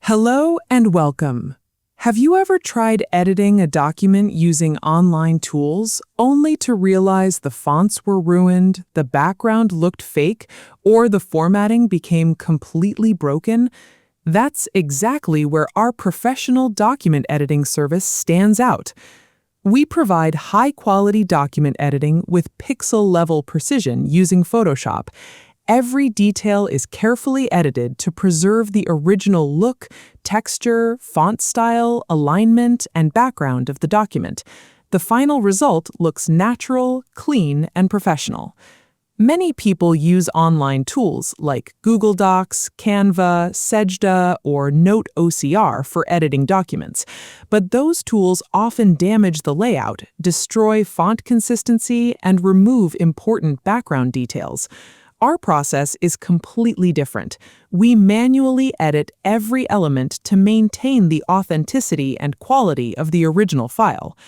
Hello and welcome. Have you ever tried editing a document using online tools only to realize the fonts were ruined, the background looked fake, or the formatting became completely broken? That's exactly where our professional document editing service stands out. We provide high-quality document editing with pixel-level precision using Photoshop. Every detail is carefully edited to preserve the original look, texture, font style, alignment, and background of the document. The final result looks natural, clean, and professional. Many people use online tools like Google Docs, Canva, Sejda, or Note OCR for editing documents, but those tools often damage the layout, destroy font consistency, and remove important background details. Our process is completely different. We manually edit every element to maintain the authenticity and quality of the original file.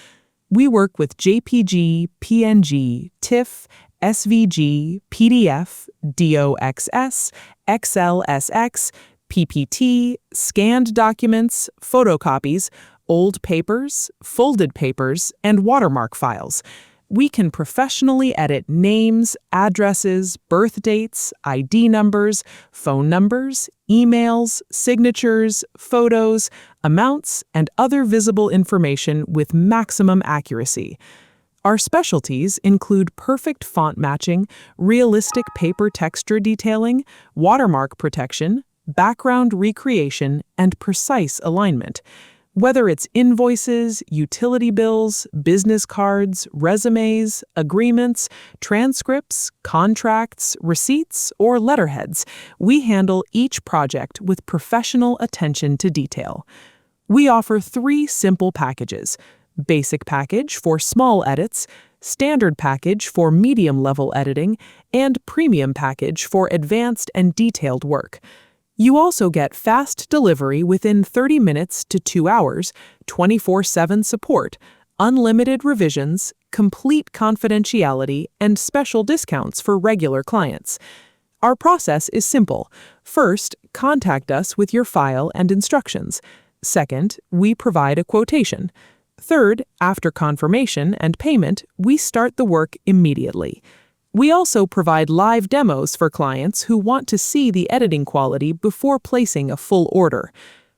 We work with JPG, PNG, TIFF, SVG, PDF, DOCX, XLSX, PPT, scanned documents, photocopies, old papers, folded papers, and watermark files. We can professionally edit names, addresses, birth dates, ID numbers, phone numbers, emails, signatures, photos, amounts, and other visible information with maximum accuracy. Our specialties include perfect font matching, realistic paper texture detailing, watermark protection, background recreation, and precise alignment. Whether it's invoices, utility bills, business cards, resumes, agreements, transcripts, contracts, receipts, or letterheads, we handle each project with professional attention to detail. We offer 3 simple packages: Basic Package for small edits, Standard Package for medium-level editing, and Premium Package for advanced and detailed work. You also get fast delivery within 30 minutes to 2 hours, 24/7 support, unlimited revisions, complete confidentiality, and special discounts for regular clients. Our process is simple. First, contact us with your file and instructions. Second, we provide a quotation. Third, after confirmation and payment, we start the work immediately. We also provide live demos for clients who want to see the editing quality before placing a full order.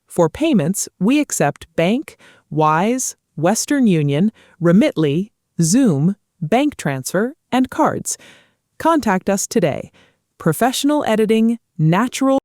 For payments, we accept Bank, Wise, Western Union, Remitly, Zoom, bank transfer, and cards. Contact us today. Professional editing, natural